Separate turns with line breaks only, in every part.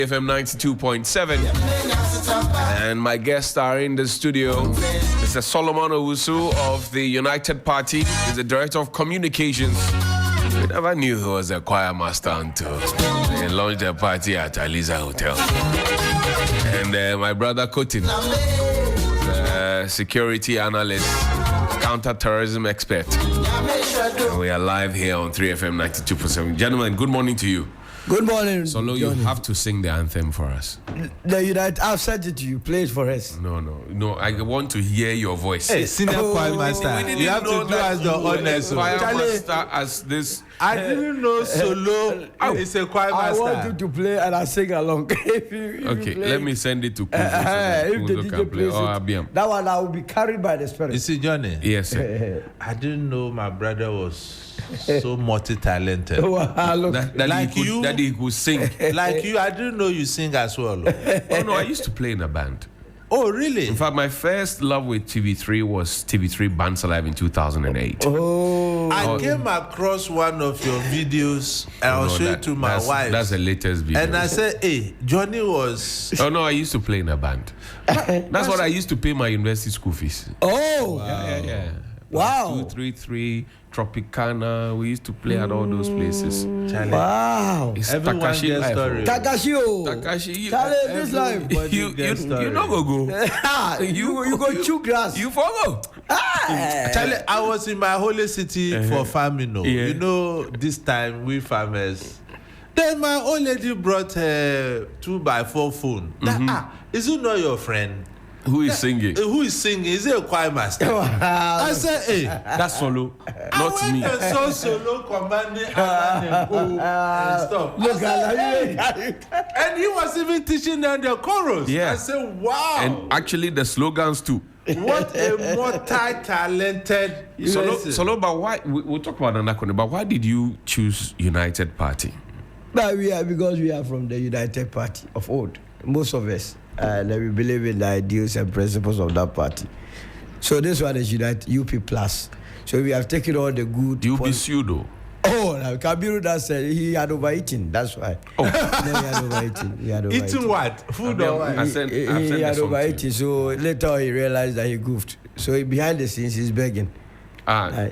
FM 92.7, and my guests are in the studio. Mr. Solomon Owusu of the United Party is the Director of Communications. We never knew he was a choir master until they launched a party at Aliza Hotel. And my brother Kotin, security analyst, counter-terrorism expert. And we are live here on 3FM 92.7. Gentlemen, good morning to you.
Good morning.
Solo, you have to sing the anthem for us.
The United, I've said it to you. Play it for us.
No. I want to hear your voice.
Hey, senior choir master. You have to do as the honors.
Choir master as this.
I didn't know solo. It's a choir master.
I want you to play and I sing along.
Okay, let me send it to Kuzo.
If the DJ
can play.
plays it, that one I will be carried by the Spirit.
You see, Johnny?
Yes, sir.
I didn't know my brother was so multi-talented.
That he could sing.
Like you, I didn't know you sing as well.
Oh no, I used to play in a band.
Oh, really?
In fact, my first love with TV3 was TV3 Bands Alive in 2008.
I came across one of your videos and I'll show it to my wife.
That's the latest video.
And I said, hey, Johnny was...
Oh no, I used to play in a band. That's what I used to pay my university school fees.
Oh!
Wow. Yeah.
Wow.
233, Tropicana, we used to play at all those places.
Charlie.
Wow.
It's
Everyone
Takashi
gets
life.
story.
Takashi. Charlie, this life.
You not go.
You go chew grass.
You forgo.
Charlie, I was in my holy city for farming.
Yeah.
You know, this time we farmers. Then my old lady brought her 2x4 phone. Is it not your friend?
Who is singing?
Who is singing? Is it a choir master? I said, hey.
That's Solo, not me.
I saw Solo commanding and stuff.
Look at
And he was even teaching them the chorus.
Yeah.
I said, wow.
And actually the slogans too.
What a multi-talented
Solo, but why, we'll talk about Anakone, but why did you choose United Party?
But because we are from the United Party of old, most of us. And we believe in the ideals and principles of that party. So this one is United UP Plus. So we have taken all the good.
UP pseudo.
Oh, now Kabiru that said he had overeaten. That's why.
Oh,
he had overeaten.
Eating what? Food or what?
He had overeaten. So later he realized that he goofed. So behind the scenes he's begging.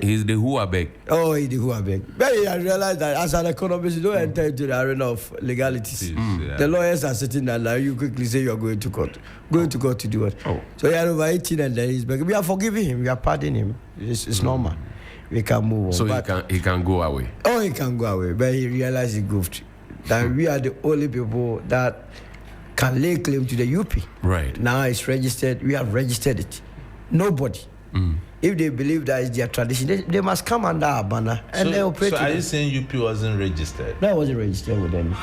He's the who I beg.
Oh, he's the who I beg. But he has realized that as an economist, you don't enter into the arena of legalities. The lawyers are sitting there and you quickly say you're going to court. Going to court to do what?
Oh.
So he had over 18 and then he's begging. We are forgiving him. We are pardoning him. It's normal. We can move on.
So he can go away.
Oh, he can go away. But he realized he goofed. That we are the only people that can lay claim to the UP.
Right.
Now it's registered. We have registered it. Nobody. If they believe that is their tradition, they must come under our banner and they operate.
So are you saying UP wasn't registered?
That wasn't registered with them.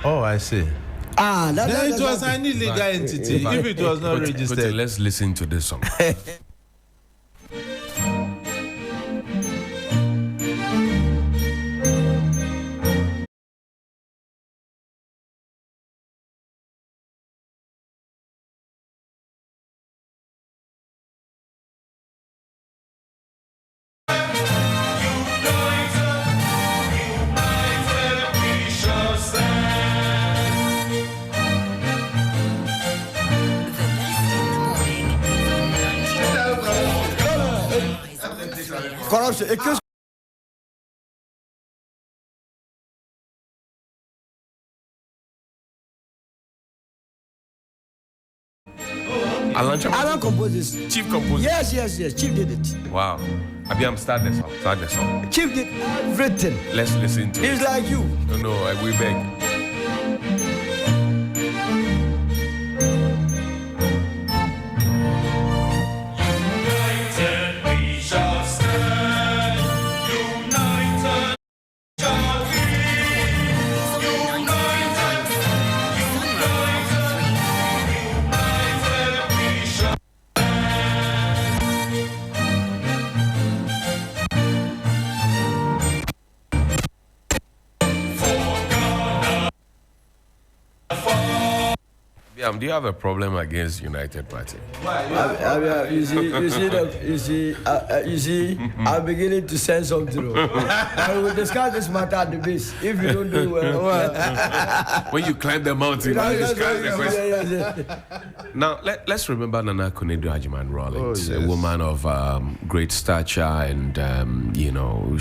Oh, I see.
It
was an illegal entity. If it was not registered.
But let's listen to this song.
Corruption. Alan composed this.
Chief composer.
Yes. Chief did it.
Wow. Abiam, start the song.
Chief did everything.
Let's listen to it.
He's like you.
No, we beg. Yeah, do you have a problem against United Party?
You see, I'm beginning to sense something. I will discuss this matter at the base. If you don't do well,
when you climb the mountain, you discuss the question. Now, let's remember Nana Konadu Agyeman Rawlings, a woman of great stature, and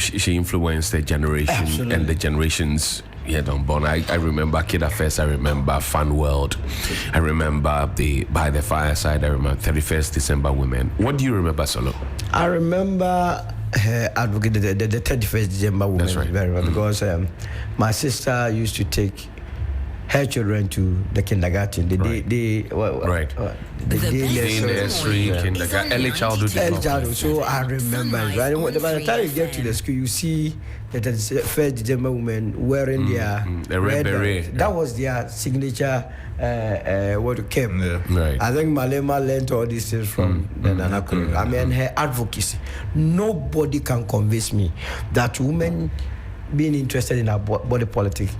she influenced the generation and the generations. Yeah, unborn. I remember Kid Affairs. I remember Fun World. I remember By the Fireside. I remember 31st December Women. What do you remember, Solo?
I remember advocate the 31st December Women.
That's right.
Very well, because my sister used to take her children to the kindergarten. The day
nursery, kindergarten, early childhood.
So I remember. Right? By the time you get to the school, you see that the first December women wearing their red beret. That was their signature. What came.
Right.
I think Malema learned all these things from the Nana Konadu. I mean, her advocacy. Nobody can convince me that women being interested in our body politics.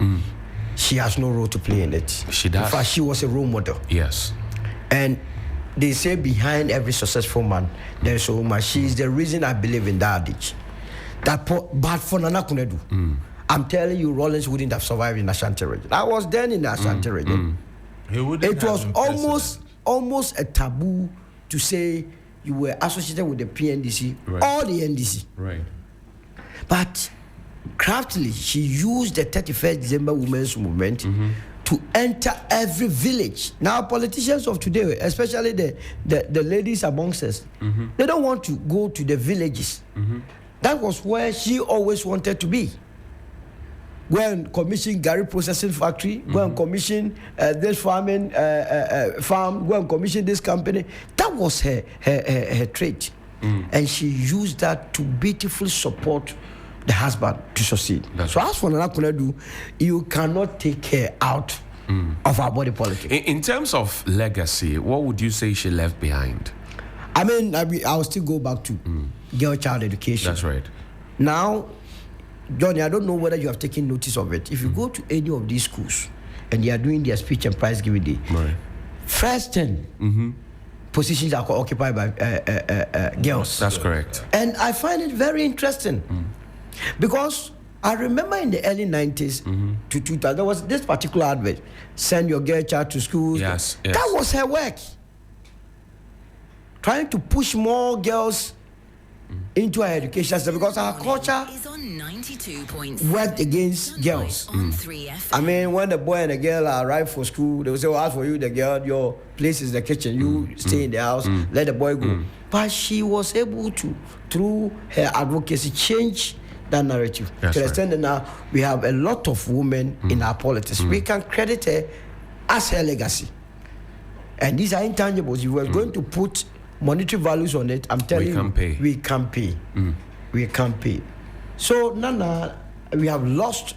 She has no role to play in it.
She does.
In fact, she was a role model.
Yes.
And they say behind every successful man, there's a woman. She is the reason I believe in that adage. But for Nana Konadu, I'm telling you, Rawlings wouldn't have survived in Ashanti region. I was then in the Ashanti region. It was almost a taboo to say you were associated with the PNDC or the NDC.
Right.
But craftily, she used the 31st December Women's Movement to enter every village. Now, politicians of today, especially the ladies amongst us, they don't want to go to the villages. That was where she always wanted to be. Go and commission Gary Processing Factory, go and commission this farming farm, go and commission this company. That was her trait. And she used that to beautifully support the husband to succeed. So as for Nana Konadu, you cannot take her out of our body politics.
In terms of legacy, what would you say she left behind?
I mean, I'll still go back to girl child education.
That's right.
Now, Johnny, I don't know whether you have taken notice of it. If you go to any of these schools and they are doing their speech and prize giving day, first 10 positions are occupied by girls.
That's correct.
And I find it very interesting because I remember in the early 90s to 2000, there was this particular advert, send your girl child to school.
Yes.
That was her work. Trying to push more girls into our education system because our culture worked against girls. I mean, when the boy and the girl arrive for school, they will say, well, as for you, the girl, your place is the kitchen. You stay in the house, let the boy go. But she was able to, through her advocacy, change that narrative.
That's
to the extent that now we have a lot of women in our politics. We can credit her as her legacy. And these are intangibles. If we're going to put monetary values on it, I'm telling you, we can pay. We can pay. So, Nana, we have lost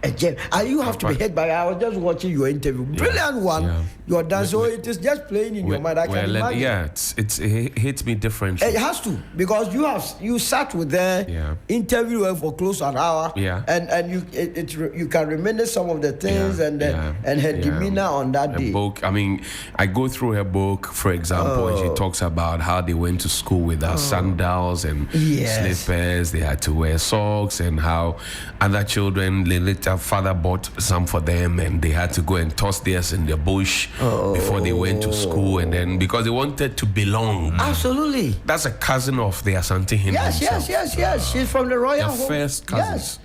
a gem. And you have to be hit by. I was just watching your interview. Brilliant one. Yeah. Your dance. So it is just playing in your mind. I can imagine.
Yeah, it hits me differently.
It has to, because you sat with her, interviewed her for close to an hour.
Yeah.
And you can remember some of the things and her demeanor on that day.
Book. I mean, I go through her book, for example, and she talks about how they went to school with sandals and slippers. They had to wear socks, and how other children, later father bought some for them, and they had to go and toss theirs in the bush before they went to school, and then because they wanted to belong.
Absolutely.
That's a cousin of the Asante Hindu.
Yes. She's from the royal home.
First cousins.
Yes.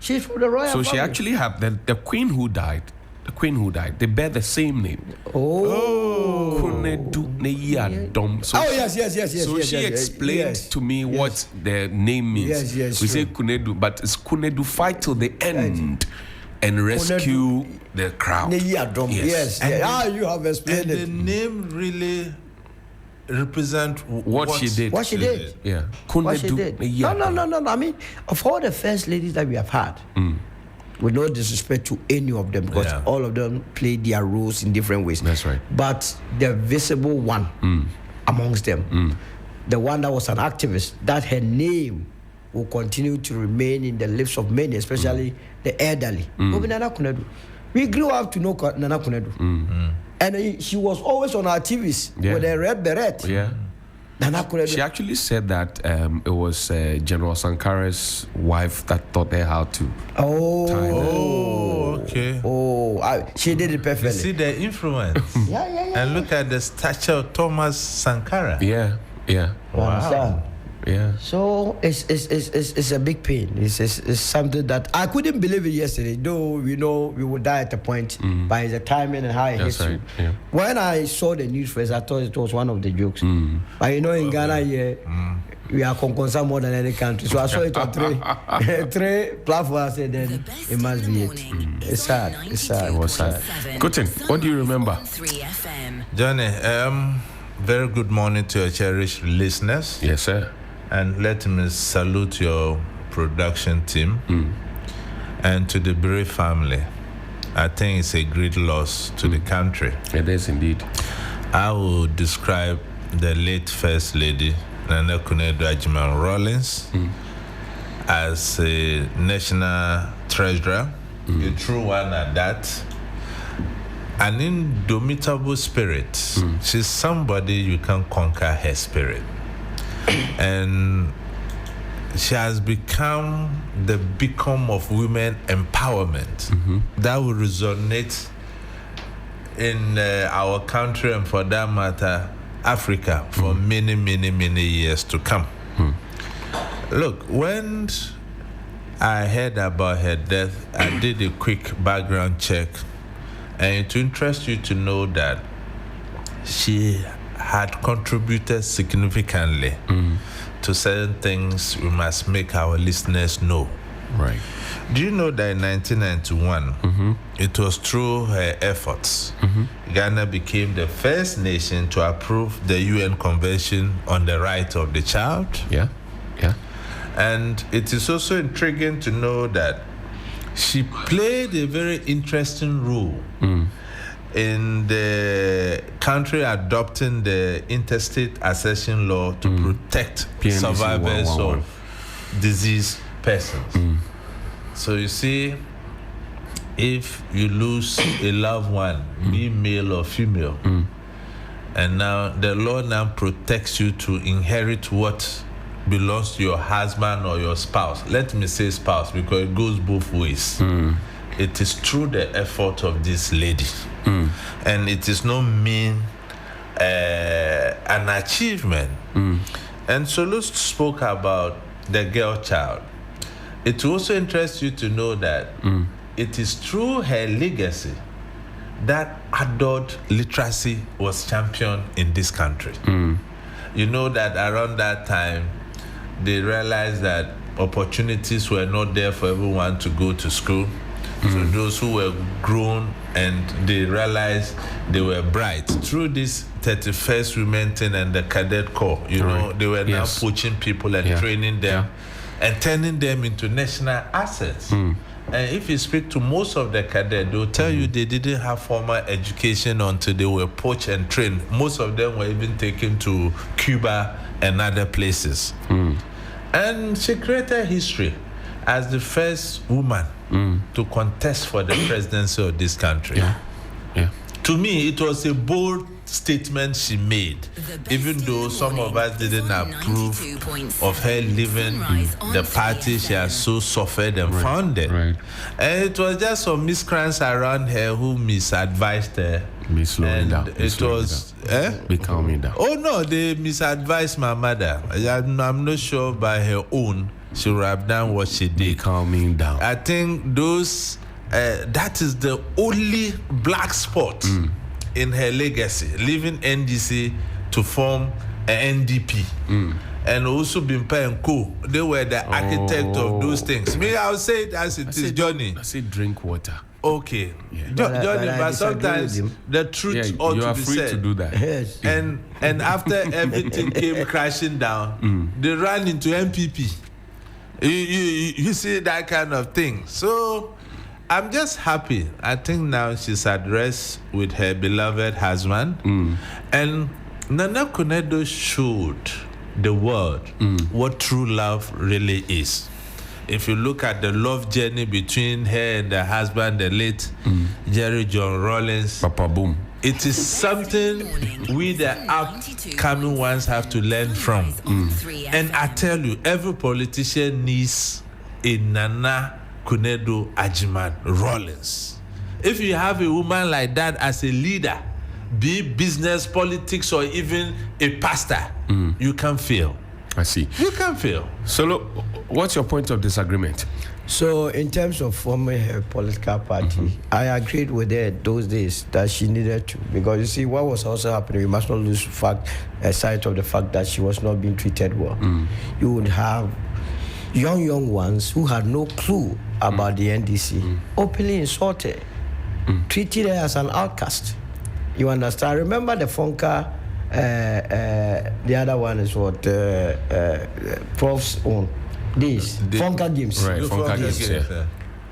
She's from the royal
So
family.
she actually had the queen who died. They bear the same name. Konadu Agyeman. So So she explained to me what the name means. We say Konadu, but it's Konadu, fight till the end and rescue the crowd.
Yes. You have explained it.
The name really represent
what she did.
What she did.
Yeah.
What she did. No. I mean, of all the first ladies that we have had, with no disrespect to any of them, because all of them played their roles in different ways.
That's right.
But the visible one amongst them, the one that was an activist, that her name will continue to remain in the lips of many, especially the elderly. Nana Konadu. We grew up to know Nana Konadu. And she was always on our TVs with a red beret.
Yeah.
Nana Konadu.
She actually said that it was General Sankara's wife that taught her how to.
Okay.
She did it perfectly.
You see the influence.
Yeah.
And look at the stature of Thomas Sankara.
Yeah.
Understand?
Yeah.
So it's a big pain. It's something that I couldn't believe it yesterday. Though we know we would die at a point, by the timing and how it hits you.
Yeah.
When I saw the news first, I thought it was one of the jokes. But in Ghana here, we are concerned more than any country. So I saw it on three platforms. I said, then it must be it. It's sad. It's sad.
It was sad. Kutin, what do you remember?
Johnny, very good morning to your cherished listeners.
Yes, sir.
And let me salute your production team and to the Bray family. I think it's a great loss to the country.
It is indeed.
I will describe the late First Lady, Konadu Agyeman Rawlings, as a national treasurer, a true one at that. An indomitable spirit. She's somebody you can conquer her spirit. And she has become the beacon of women empowerment that will resonate in our country and, for that matter, Africa for many, many, many years to come. Look, when I heard about her death, I did a quick background check, and to interest you to know that she had contributed significantly to certain things we must make our listeners know.
Right.
Do you know that in 1991, it was through her efforts, Ghana became the first nation to approve the UN Convention on the Right of the Child?
Yeah.
And it is also intriguing to know that she played a very interesting role in the country adopting the interstate accession law to protect
PNC
survivors
111.
of diseased persons. So you see, if you lose a loved one, be male or female, and now the law now protects you to inherit what belongs to your husband or your spouse. Let me say spouse because it goes both ways. It is through the effort of this lady. And it is no mean an achievement. And Solo spoke about the girl child. It will also interest you to know that it is through her legacy that adult literacy was championed in this country. You know that around that time, they realized that opportunities were not there for everyone to go to school. So those who were grown and they realized they were bright through this 31st Women thing and the cadet corps, you know, they were now poaching people and training them and turning them into national assets. And if you speak to most of the cadets, they'll tell you they didn't have formal education until they were poached and trained. Most of them were even taken to Cuba and other places. And she created history as the first woman to contest for the presidency of this country. To me, it was a bold statement she made, even though some of us didn't approve of her leaving the party she has so suffered and founded. And it was just some miscreants around her who misadvised her. It was
Be calming down.
Oh no, they misadvised my mother. I'm not sure by her own she would have done what she did.
Be calming down.
I think those that is the only black spot in her legacy, leaving NDC to form an NDP. And also Bimpa and Co. They were the architect of those things. Me, I'll say it as it is, Johnny.
I say drink water.
Okay. Johnny, but sometimes the truth ought to be said.
You are free to do that.
Yes.
And after everything came crashing down, they ran into MPP. You see that kind of thing. So I'm just happy. I think now she's at rest with her beloved husband. And Nana Konadu showed the world what true love really is. if you look at the love journey between her and the husband, the late Jerry John Rawlings,
Papa Boom.
it is something we, the upcoming ones, have to learn from. And I tell you, every politician needs a Nana Konadu Agyeman Rawlings. If you have a woman like that as a leader, be it business, politics, or even a pastor, you can fail.
I see.
You can fail.
So, look, what's your point of disagreement?
So, in terms of forming her political party, I agreed with her those days that she needed to. Because you see, what was also happening, we must not lose sight of the fact that she was not being treated well. You would have young ones who had no clue about the NDC, openly insulted, treated her as an outcast. You understand? Remember the Fonka, the other one is what, Prof's own. This Fonka Games.
Right, Fonka Games, yeah.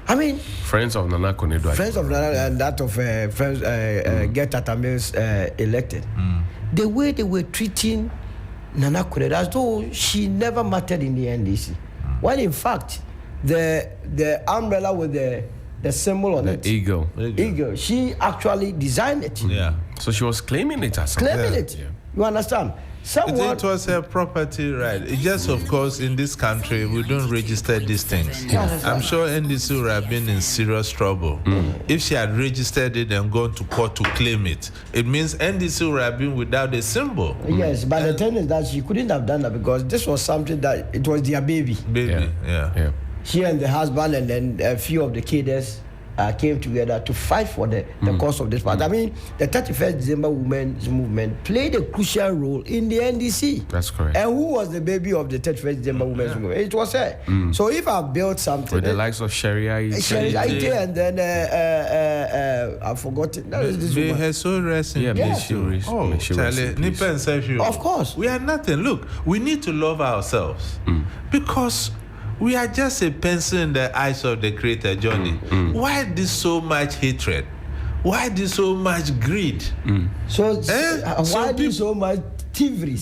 I mean,
Friends of Nana Konadu.
Friends of Nana and that of friends Get Tatamils elected. The way they were treating Nana Konadu as though she never mattered in the NDC. When in fact, the umbrella with the symbol on it. Eagle. She actually designed it.
Yeah.
So she was claiming it as
Claiming it. Yeah. You understand?
It was her property right. It just, of course, in this country, we don't register these things. I'm sure NDC would have been in serious trouble. If she had registered it and gone to court to claim it, it means NDC would have been without a symbol.
Yes, but the thing is that she couldn't have done that because this was something that it was their baby.
Yeah.
She and the husband and then a few of the cadres came together to fight for the cause of this party. I mean, the 31st December Women's Movement played a crucial role in the NDC.
That's correct.
And who was the baby of the 31st December Women's Movement? It was her. So if I built something...
With the likes of Sharia
and then I've forgotten.
They had so rest in
peace.
Of course.
We are nothing. Look, we need to love ourselves because we are just a pencil in the eyes of the Creator, Johnny. Why this so much hatred? Why this so much greed?
Why this so much thievery?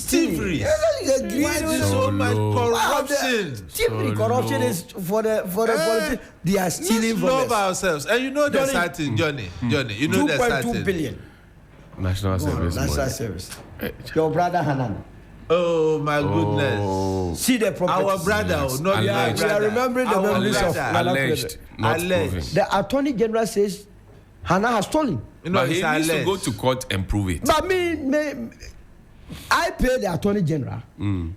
Why this so much corruption?
Thievery, corruption is for the politics. They are stealing from us.
Love ourselves. And you know the starting, Johnny, you know the starting.
2.2 billion.
National Service.
Your brother Hanan.
Oh my goodness!
See the properties.
Our brother, not your brother.
We are remembering the memories of
alleged, not proven.
The Attorney General says Hannah has stolen.
But he needs to go to court and prove it.
But I pay the Attorney General.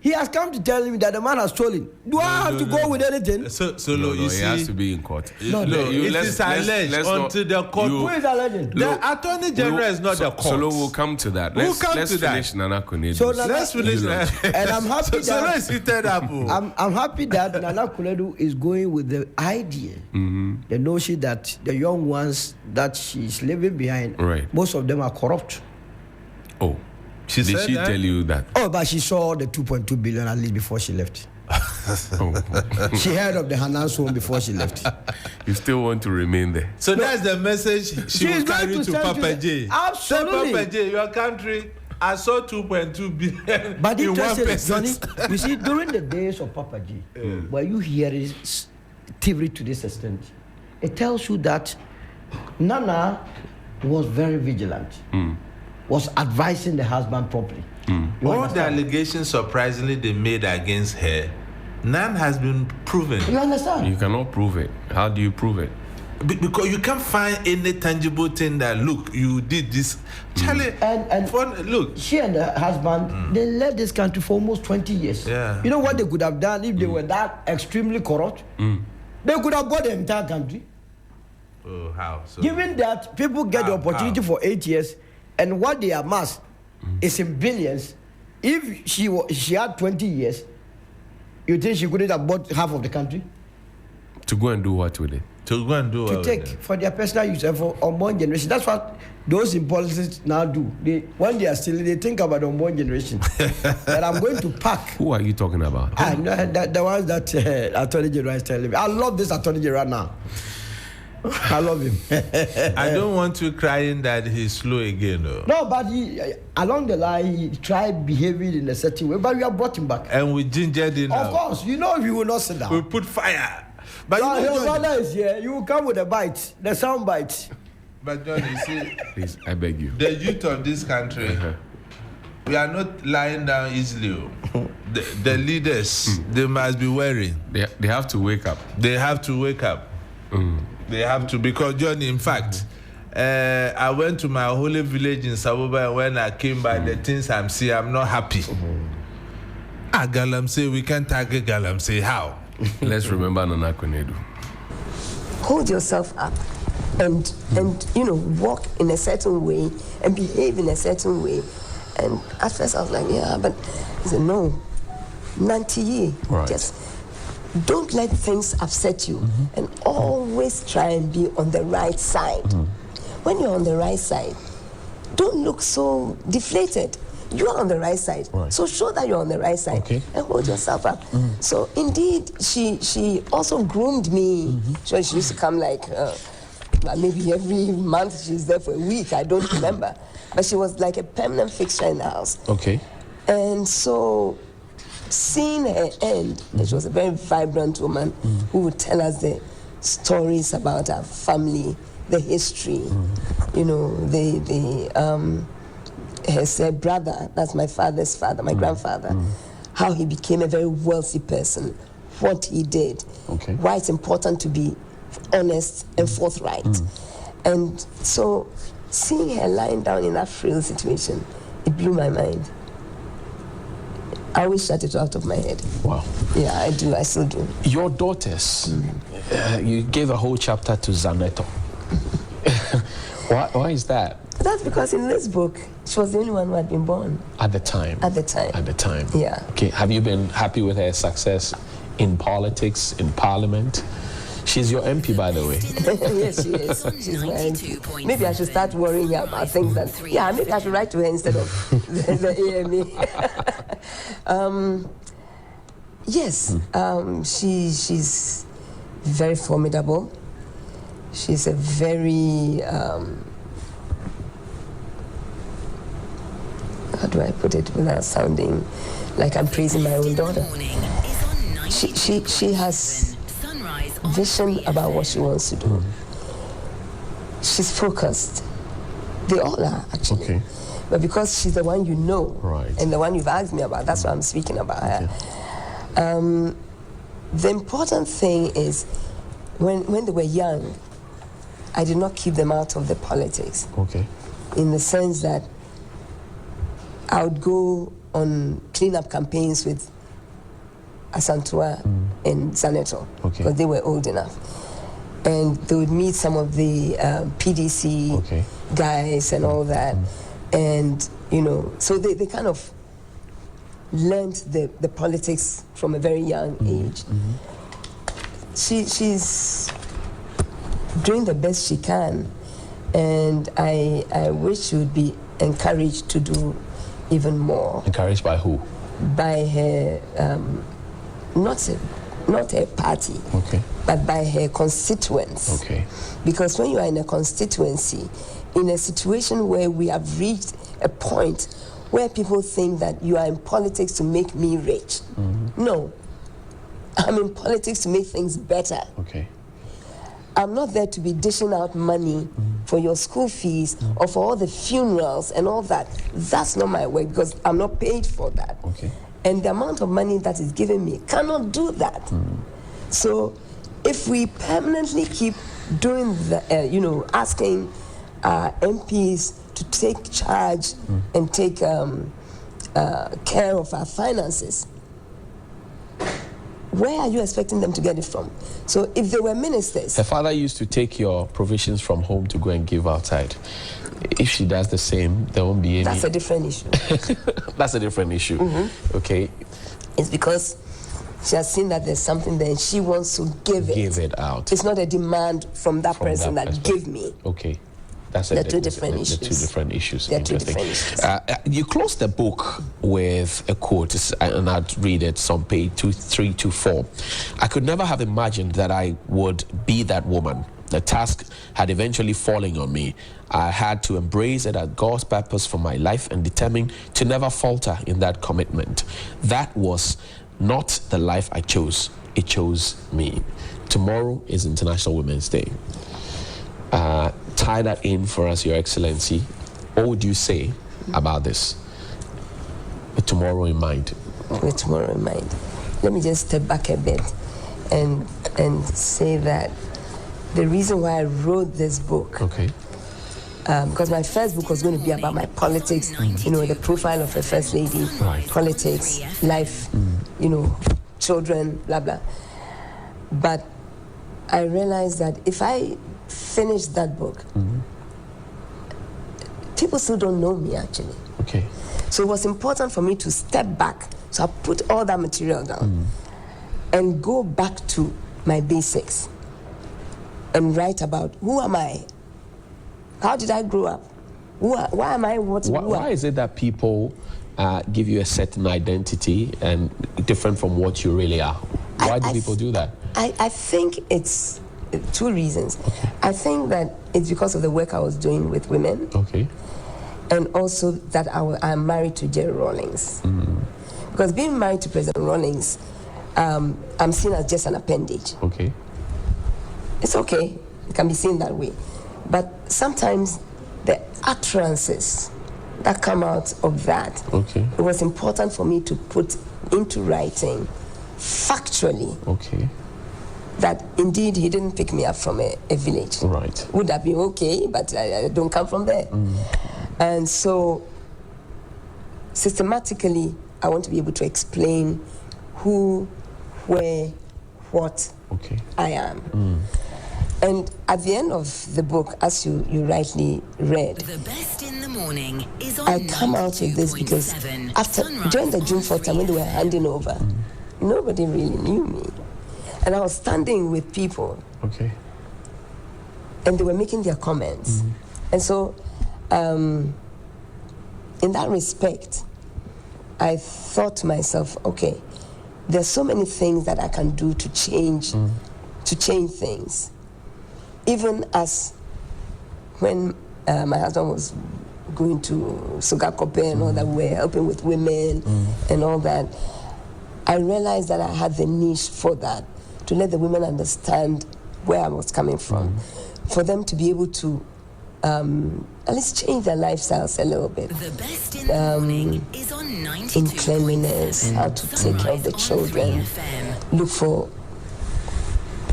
He has come to tell me that the man has stolen. Do I have to go with anything?
You see,
he has to be in court.
It is alleged until the court.
Who is alleged?
The Attorney General is not the court.
So we'll come to that. Let's finish Nana Konadu.
So
let's finish that.
And I'm happy
that.
I'm happy that Nana Konadu is going with the idea, the notion that the young ones that she's leaving behind, most of them are corrupt.
Oh. Did she tell you that?
Oh, but she saw the 2.2 billion at least before she left. She heard of the Hanan's home before she left.
You still want to remain there?
So that's the message she will carry to Papa J.
Absolutely.
Say, Papa J, your country, I saw 2.2 billion.
But interesting, Johnny, you see, during the days of Papa J, where you hear is thievery to this extent, it tells you that Nana was very vigilant. Was advising the husband properly.
All the allegations, surprisingly, they made against her, none has been proven.
You understand?
You cannot prove it. How do you prove it?
Because you can't find any tangible thing that, look, you did this. Charlie, look.
She and her husband, they led this country for almost 20 years.
Yeah.
You know what they could have done if they were that extremely corrupt? They could have bought the entire country.
Oh, how? So,
given that people get the opportunity for 8 years, and what they amass is in billions. If she had 20 years, you think she couldn't have bought half of the country?
To go and do what with it?
To go and do what?
To take for their personal use and for unborn generation. That's what those in politics now do. When they are stealing, they think about the unborn generation. That I'm going to pack.
Who are you talking about?
The ones that Attorney General is telling me. I love this Attorney General now. I love him.
I don't want you crying that he's slow again, though.
No, but along the line, he tried behaving in a certain way, but we have brought him back.
And we gingered him.
Of course, you know, we will not sit down.
We put fire. But
Your
you know,
brother is here. You will come with a bite, the sound bite.
but John, you see,
Please, I beg you.
the youth of this country, we are not lying down easily. The leaders, they must be worrying.
They have to wake up.
They have to wake up. They have to, because John, in fact, I went to my holy village in Saboba, and when I came by, the things I'm seeing, I'm not happy. Galamsey, we can't target Galamsey. How?
Let's remember Nana Konadu.
Hold yourself up and walk in a certain way and behave in a certain way. And at first I was like, yeah, but he said, no, Nanti,
Right.
just don't let things upset you and always try and be on the right side. When you're on the right side, don't look so deflated. You are on the right side.
Right.
So show that you're on the right side and hold yourself up. So indeed, she also groomed me. So she used to come like maybe every month. She's there for a week. I don't remember. But she was like a permanent fixture in the house.
Okay.
And so seeing her end, and she was a very vibrant woman who would tell us the stories about our family, the history, her brother, that's my father's father, my grandfather, how he became a very wealthy person, what he did, why it's important to be honest and forthright. And so seeing her lying down in that frail situation, it blew my mind. I always shut it out of my head.
Wow.
Yeah, I do. I still do.
Your daughters, you gave a whole chapter to Zaneto. Why is that?
That's because in this book, she was the only one who had been born.
At the time?
At the time.
At the time.
Yeah.
Okay, have you been happy with her success in politics, in parliament? She's your MP, by the way.
Yes, she is. She's my MP. Maybe I should start worrying about things that... Yeah, maybe I should write to her instead of the AMA. Yes, she's very formidable. She's a very... how do I put it without sounding like I'm praising my own daughter? She has vision about what she wants to do. She's focused. They all are, actually.
Okay.
But because she's the one you know,
right,
and the one you've asked me about, that's why I'm speaking about her. The important thing is, when they were young, I did not keep them out of the politics.
Okay.
In the sense that I would go on cleanup campaigns with Asantua and Zaneto, because they were old enough. And they would meet some of the PDC guys and all that. And, so they kind of learned the politics from a very young age. She's doing the best she can. And I wish she would be encouraged to do even more.
Encouraged by who?
By her, not her party, but by her constituents.
Okay.
Because when you are in a constituency, in a situation where we have reached a point where people think that you are in politics to make me rich. No, I'm in politics to make things better.
Okay.
I'm not there to be dishing out money for your school fees or for all the funerals and all that. That's not my work, because I'm not paid for that.
Okay.
And the amount of money that is given me cannot do that. So if we permanently keep doing the, asking MPs to take charge and take care of our finances, where are you expecting them to get it from? So if they were ministers...
Her father used to take your provisions from home to go and give outside. If she does the same, there won't be any...
That's a different issue.
That's a different issue. Okay.
It's because she has seen that there's something there and she wants to give it.
Give it out.
It's not a demand from that person that give me.
Okay. That's
They're two different issues.
Two different issues.
They're two different issues.
You close the book with a quote, and I'd read it, some page 2324. I could never have imagined that I would be that woman. The task had eventually fallen on me. I had to embrace it as God's purpose for my life and determine to never falter in that commitment. That was not the life I chose. It chose me. tomorrow is International Women's Day. Tie that in for us, Your Excellency. What would you say about this? With tomorrow in mind.
With tomorrow in mind. Let me just step back a bit and say that the reason why I wrote this book, because my first book was going to be about my politics, the profile of a first lady, politics, life, children, blah, blah. But I realized that if I finish that book, people still don't know me, actually.
Okay.
So it was important for me to step back. So I put all that material down and go back to my basics and write about who am I? How did I grow up? Why am I what?
Why is it that people give you a certain identity and different from what you really are? Why do people do that?
I think it's two reasons. Okay. I think that it's because of the work I was doing with women.
Okay.
And also that I'm married to Jerry Rawlings. Because being married to President Rawlings, I'm seen as just an appendage.
Okay.
It's okay. It can be seen that way. But sometimes the utterances that come out of that, it was important for me to put into writing factually that indeed he didn't pick me up from a village.
Right.
Would that be okay? But I don't come from there. And so systematically, I want to be able to explain who, where, what I am. And at the end of the book, as you rightly read,
The Best in the Morning is on
I come out with this because during the June 4th time when they were handing over, nobody really knew me. And I was standing with people. And they were making their comments. And so, in that respect, I thought to myself, okay, there's so many things that I can do to change things. Even as when my husband was going to Sugakope and all that, we were helping with women and all that, I realized that I had the niche for that, to let the women understand where I was coming from, for them to be able to at least change their lifestyles a little bit.
The Best in the Morning is on 92.7.
In cleanliness, how to take care of the children, look for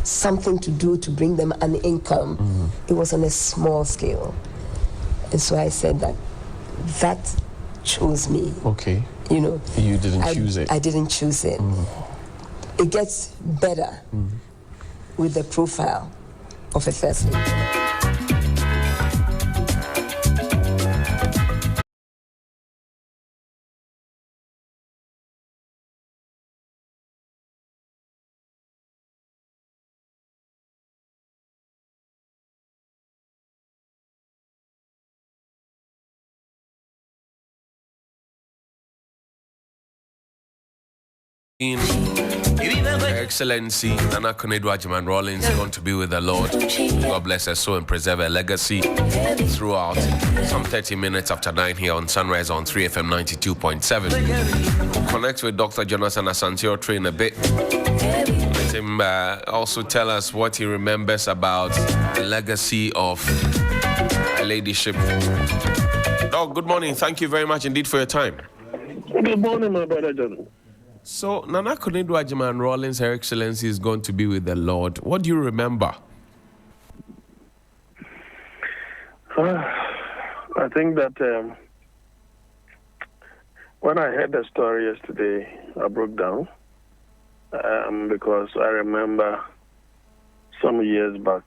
something to do to bring them an income. It was on a small scale. And so I said that chose me. You
didn't choose it.
I didn't choose it. It gets better with the profile of a first lady.
Her Excellency Nana Konadu Agyeman Rawlings is going to be with the Lord. God bless her soul and preserve her legacy throughout. Some 30 minutes after 9 here on Sunrise on 3FM 92.7. We'll connect with Dr. Jonathan Asante in a bit. Let him also tell us what he remembers about the legacy of her ladyship. Doc, good morning. Thank you very much indeed for your time.
Good morning, my brother John.
So, Nana Konadu Agyeman Rawlings, Her Excellency, is going to be with the Lord. What do you remember?
I think that when I heard the story yesterday, I broke down because I remember some years back,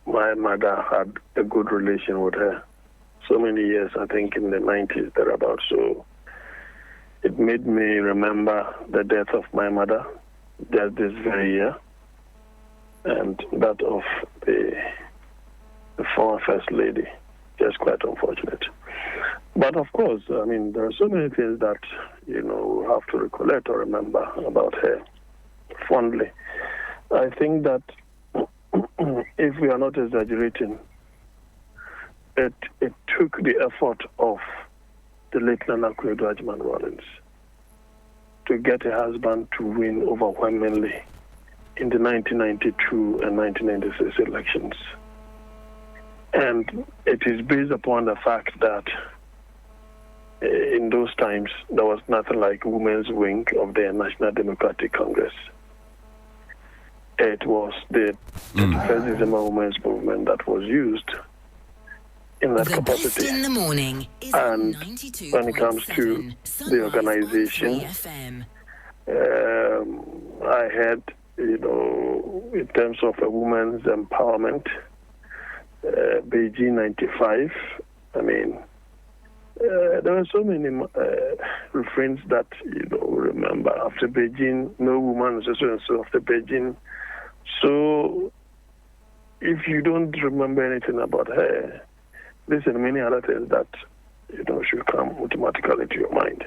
my mother had a good relation with her. So many years, I think in the 90s, thereabouts. So it made me remember the death of my mother just this very year, and that of the former First Lady. Just quite unfortunate. But of course, there are so many things that, we have to recollect or remember about her fondly. I think that if we are not exaggerating, it took the effort of the late Nana Konadu Agyeman Rawlings to get a husband to win overwhelmingly in the 1992 and 1996 elections. And it is based upon the fact that in those times, there was nothing like women's wing of the National Democratic Congress. It was the 31st December Women's Movement that was used in that
The best
capacity.
in the morning is
And
92.7
when it comes to the organization,
FM.
I had, in terms of a women's empowerment, Beijing 95, I mean, there were so many refrains that, remember. After Beijing, no woman, so after Beijing. So if you don't remember anything about her, there's many other things that, should come automatically to your mind.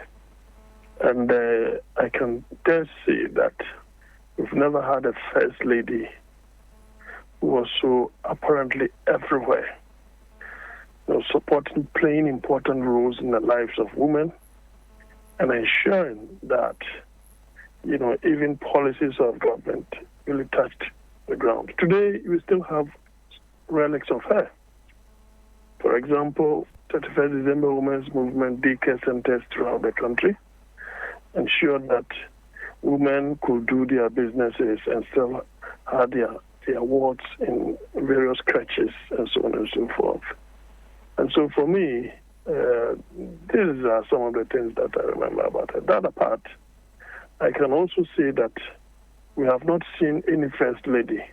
And I can just say that we've never had a first lady who was so apparently everywhere, supporting, playing important roles in the lives of women, and ensuring that, even policies of government really touched the ground. Today, we still have relics of her. For example, 31st December Women's Movement daycare centers throughout the country ensured that women could do their businesses and still have their awards in various crèches and so on and so forth. And so for me, these are some of the things that I remember about her. That apart, I can also say that we have not seen any first lady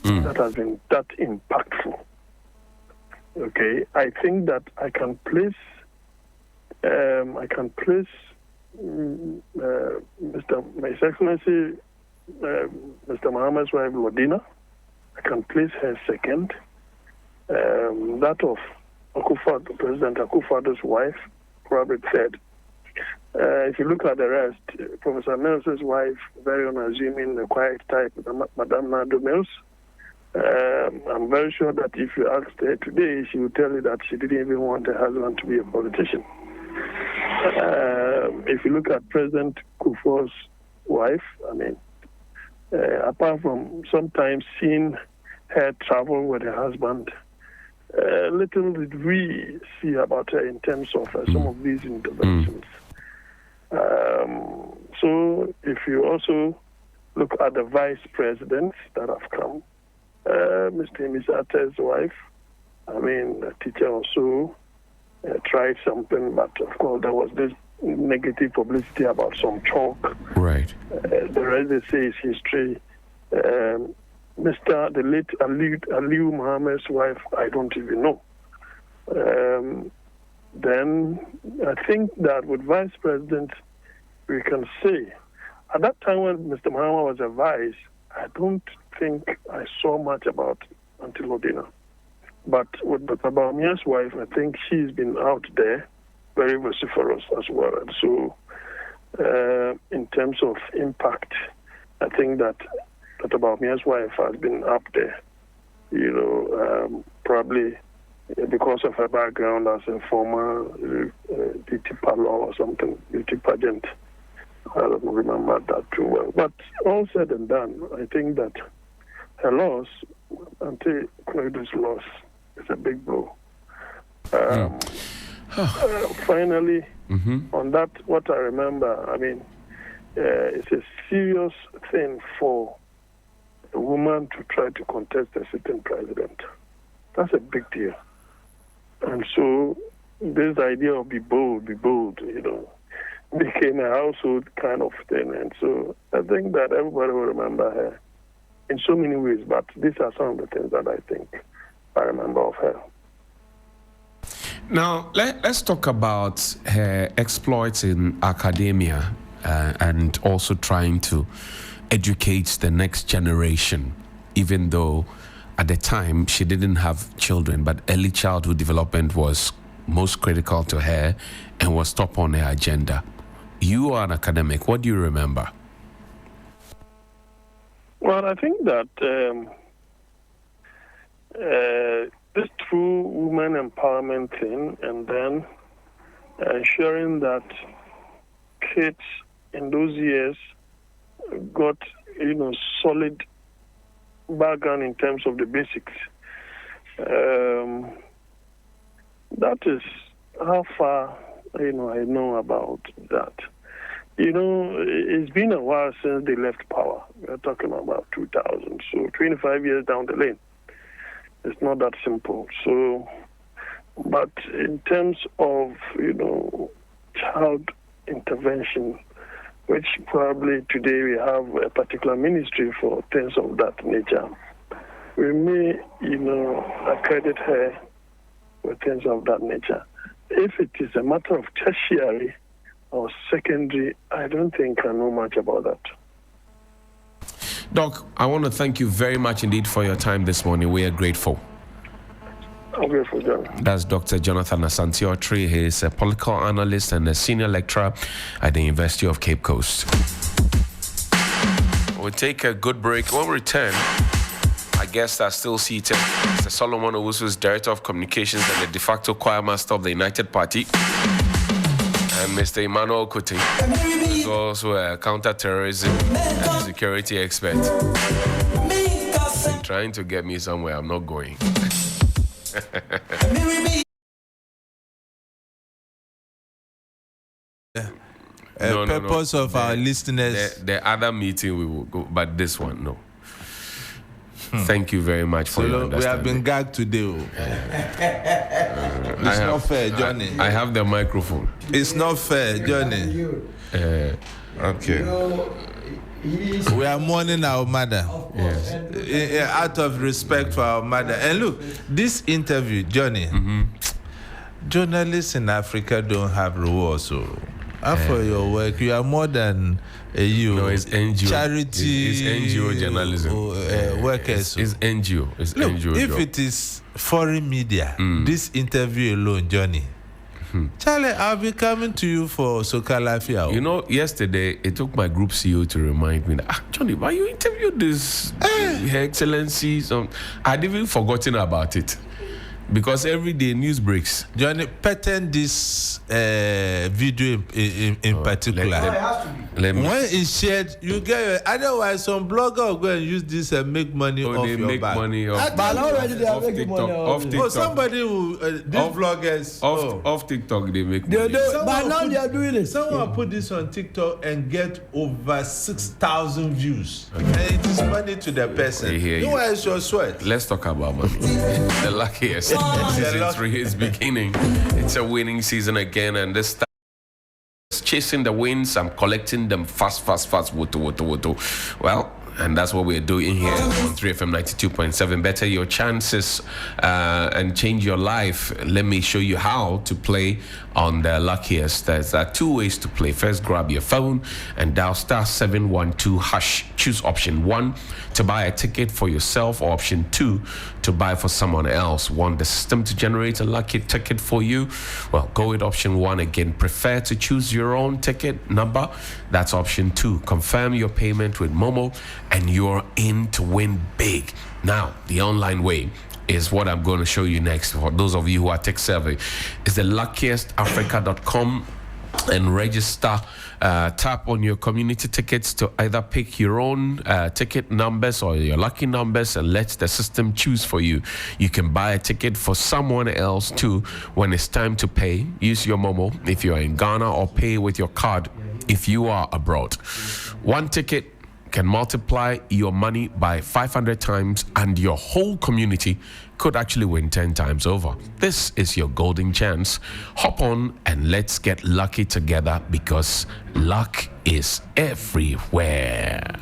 that has been that impactful. Okay, I think that I can place His Excellency Mr. Mohammed's wife Lodina. I can place her second. That of President Akufo-Addo's wife, probably third. If you look at the rest, Professor Mills's wife, very unassuming, the quiet type, Madame Nado Mills. I'm very sure that if you asked her today, she would tell you that she didn't even want her husband to be a politician. If you look at President Kufuor's wife, I mean, apart from sometimes seeing her travel with her husband, little did we see about her in terms of some of these interventions. So if you also look at the vice presidents that have come, Mr. Imisate's wife, I mean, the teacher also tried something, but of course there was this negative publicity about some talk.
Right.
The rest they say is history. The late Aliu Mohammed's wife, I don't even know. Then I think that with vice president, we can say, at that time when Mr. Mohammed was a vice, I don't think I saw much about Auntie Lodina. But with Dr. Bawumia's wife, I think she's been out there, very vociferous as well. And so in terms of impact, I think that Dr. Bawumia's wife has been up there, probably because of her background as a former beauty parlor or something, beauty pageant. I don't remember that too well. But all said and done, I think that her loss, Auntie Konadu's loss, is a big blow. Finally, on that, what I remember, I mean, it's a serious thing for a woman to try to contest a sitting president. That's a big deal. And so this idea of be bold, became a household kind of thing. And so I think that everybody will remember her in so many ways, but these are some of the things that I think I remember of her.
Now, let's talk about her exploits in academia and also trying to educate the next generation, even though at the time she didn't have children, but early childhood development was most critical to her and was top on her agenda. You are an academic. What do you remember?
Well, I think that this true women empowerment thing, and then ensuring that kids in those years got, solid background in terms of the basics. That is how far I know about that. It's been a while since they left power. We're talking about 2000, so 25 years down the lane. It's not that simple. So, but in terms of child intervention, which probably today we have a particular ministry for things of that nature, we may accredit her with things of that nature. If it is a matter of tertiary or secondary, I don't think I know much about that.
Doc, I want to thank you very much indeed for your time this morning. We are grateful.
I'm grateful, John.
That's Dr. Jonathan Asante-Otri. He is a political analyst and a senior lecturer at the University of Cape Coast. We'll take a good break. When we return, our guests are still seated. Mr. Solomon Owusu is Director of Communications and the de facto choir master of the United Party. And Mr. Emmanuel Kuti is also a counter-terrorism and security expert. He's trying to get me somewhere. I'm not going.
Purpose of our listeners.
The other meeting we will go, but this one, no. Thank you very much for your understanding.
We have been gagged today. It's not fair, Johnny.
I have the microphone.
It's not fair, Johnny. Okay. We are mourning our mother.
Yes.
Out of respect for our mother. And look, this interview, Johnny, journalists in Africa don't have rewards. So, for your work, you are more than
No, it's NGO.
Charity.
It's NGO journalism.
Workers.
It's NGO. It's
Look,
NGO.
if
job.
it is foreign media, this interview alone, Johnny, Charlie, I'll be coming to you for Sokalafia.
Yesterday, it took my group CEO to remind me that, Johnny, why you interviewed this Her Excellency? I'd even forgotten about it. Because every day news breaks.
Johnny, pattern this video in particular.
Let me.
When it's shared, you get it. Otherwise, some blogger will go and use this and make money off
They
your
make
back.
money off.
But already they are
off
making
TikTok.
money
Off
already.
TikTok.
Somebody will, these vloggers.
Off TikTok, they make money.
But now they are doing it.
Someone put this on TikTok and get over 6,000 views. And it is money to the person.
I hear you.
No one is your sweat.
Let's talk about money. The luckiest. Season 3 is beginning. It's a winning season again, and this time chasing the wins. I'm collecting them fast. Woto. Well, and that's what we're doing here on 3FM 92.7. Better your chances and change your life. Let me show you how to play on the luckiest. There's two ways to play. First, grab your phone and dial *712#. Choose option 1 to buy a ticket for yourself, or option 2 to buy for someone else. Want the system to generate a lucky ticket for you? Well, go with option 1 again. Prefer to choose your own ticket number? That's option 2. Confirm your payment with Momo and you're in to win big. Now, the online way is what I'm going to show you next. For those of you who are tech savvy, is the luckiestafrica.com and register. Tap on your community tickets to either pick your own ticket numbers or your lucky numbers and let the system choose for you. You can buy a ticket for someone else too. When it's time to pay, use your Momo if you're in Ghana, or pay with your card if you are abroad. One ticket can multiply your money by 500 times, and your whole community could actually win 10 times over. This is your golden chance. Hop on and let's get lucky together, because luck is everywhere.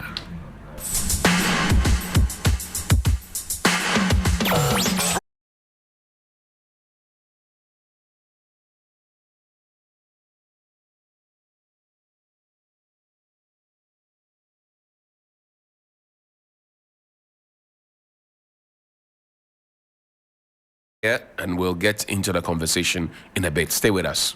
Yeah, and we'll get into the conversation in a bit. Stay with us.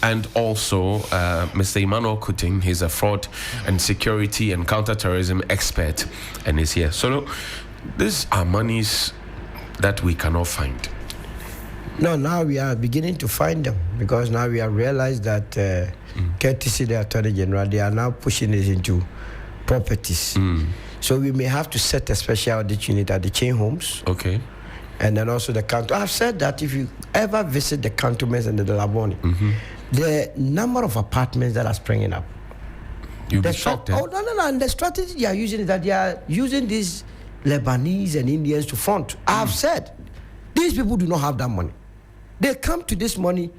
and also Mr. Emmanuel Kuting. He's a fraud and security and counterterrorism expert, and is here. So these are monies that we cannot find.
No, now we are beginning to find them, because now we have realized that courtesy the Attorney General, they are now pushing it into properties. So we may have to set a special audit unit at the chain homes.
Okay.
And then also the counter. I've said that if you ever visit the cantonments and the Laboni, the number of apartments that are springing up.
You'll be shocked.
Oh, no. And the strategy they are using is that they are using these Lebanese and Indians to front. I've said, these people do not have that money. They come to this money,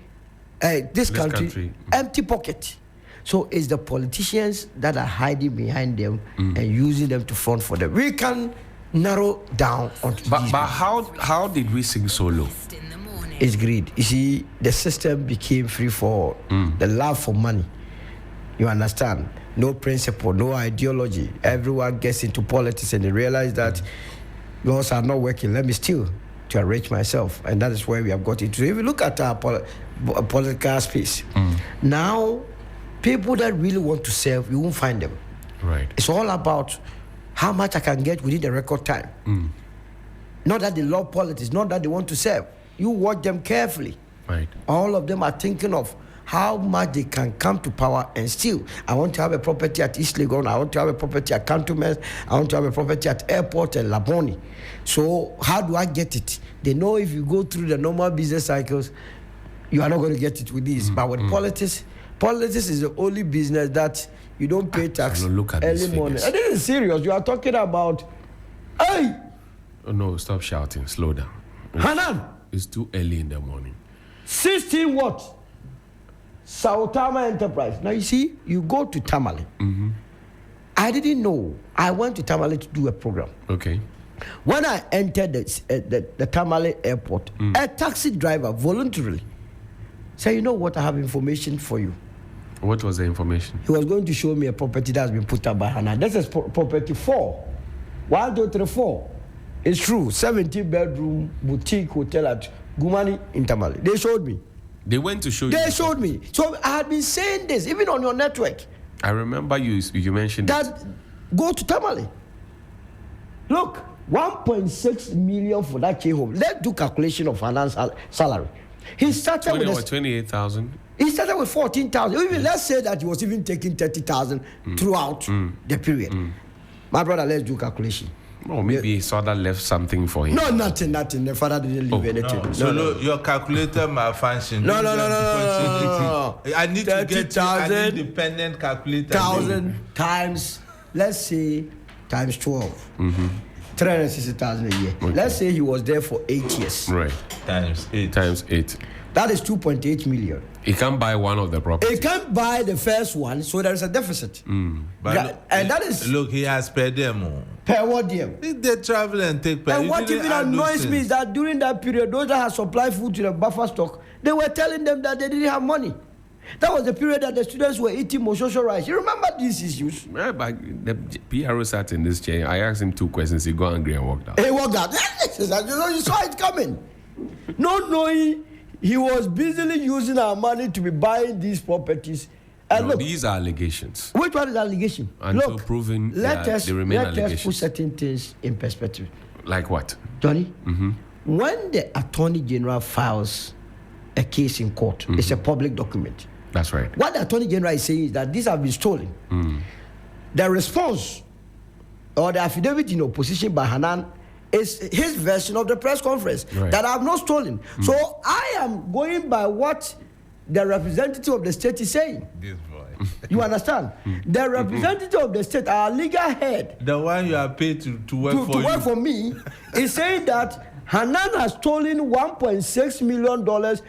this country, empty pocket. So it's the politicians that are hiding behind them and using them to front for them. We can narrow down on
But how did we sink so low?
It's greed. You see, the system became free for the love for money. You understand? No principle, no ideology. Everyone gets into politics and they realize that laws are not working. Let me steal to enrich myself. And that is where we have got into. If you look at our political space, now people that really want to serve, you won't find them.
Right.
It's all about how much I can get within the record time. Not that they love politics, not that they want to serve. You watch them carefully.
Right.
All of them are thinking of how much they can come to power and steal. I want to have a property at East Legon. I want to have a property at Cantonments. I want to have a property at Airport and Laboni. So how do I get it? They know if you go through the normal business cycles, you are not going to get it with this. But with politics is the only business that you don't pay tax
Look at
early morning. And this is serious. You are talking about, hey!
Oh, no, stop shouting. Slow down.
Hanan!
It's too early in the morning.
16 what? Sautama Enterprise. Now you see, you go to Tamale. I didn't know. I went to Tamale to do a program.
Okay.
When I entered the Tamale airport, a taxi driver voluntarily said, you know what, I have information for you.
What was the information?
He was going to show me a property that has been put up by Hannah. This is property 4. 1, 2, 3, 4. It's true. 70-bedroom boutique hotel at Gumani in Tamale. They showed me.
They went to show you.
They showed me. So I had been saying this, even on your network.
I remember you mentioned
that. Go to Tamale. Look, 1.6 million for that K home. Let's do calculation of finance salary. He started with
28,000.
He started with 14,000. Even let's say that he was even taking 30,000 throughout the period. My brother, let's do calculation.
Oh, maybe his father left something for him.
No, nothing. The father didn't leave anything.
No. So your calculator malfunction.
No.
I need to get you an independent calculator.
1,000 times, let's say, times 12. 360,000 a year. Okay. Let's say he was there for 8 years.
Right.
Times 8.
That is 2.8 million.
He can't buy one of the properties.
He can't buy the first one, so there is a deficit.
But
that is...
Look, he has per diem.
Per what diem?
They travel and take per.
And what even annoys me is that during that period, those that had supplied food to the buffer stock, they were telling them that they didn't have money. That was the period that the students were eating Moshosho rice. You remember these issues?
Yeah, but the PRO sat in this chair. I asked him 2 questions. He got angry and walked out.
He walked out. You saw it coming. Not knowing he was busily using our money to be buying these properties. And look,
these are allegations.
Which one is allegation?
Until
look,
proven
let us
allegations.
put certain things in perspective.
Like what?
Johnny, when the Attorney General files a case in court, it's a public document.
That's right.
What the Attorney General is saying is that these have been stolen. The response or the affidavit in opposition by Hanan is his version of the press conference that I have not stolen. So I am going by what the representative of the state is saying.
This boy.
You understand? The representative of the state, our legal head,
the one you are paid to work
for me, is saying that Hanan has stolen $1.6 million.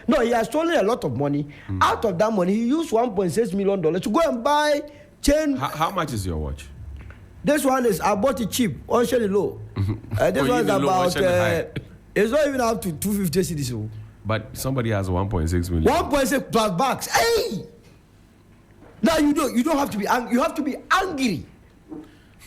No, he has stolen a lot of money. Out of that money, he used $1.6 million to go and buy chain.
How much is your watch?
This one is, I bought it cheap, on Shelly Low. This one is about, it's not even up to 250 cedis.
But somebody has 1.6 million.
1.6 plus bucks. Hey! Now you don't have to be angry. You have to be angry.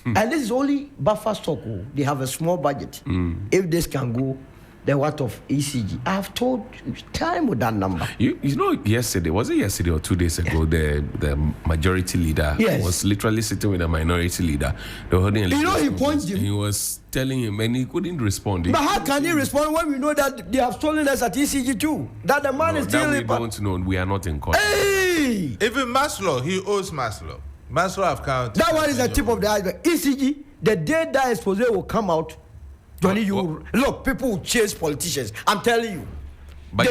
And this is only buffer stock. They have a small budget. If this can go, the what of ECG. I've told you, time with that number.
You know, yesterday, was it yesterday or 2 days ago, the majority leader was literally sitting with the minority leader. They were holding a
he punched him.
He was telling him, and he couldn't respond.
But how can he respond when we know that they have stolen us at ECG too? That the man is still...
That we don't know. We are not in court.
Hey!
Even Maslow, he owes Maslow. Maslow have counted.
That one is the tip of the iceberg. ECG, the day that expose will come out, Johnny, look, people will chase politicians. I'm telling you.
But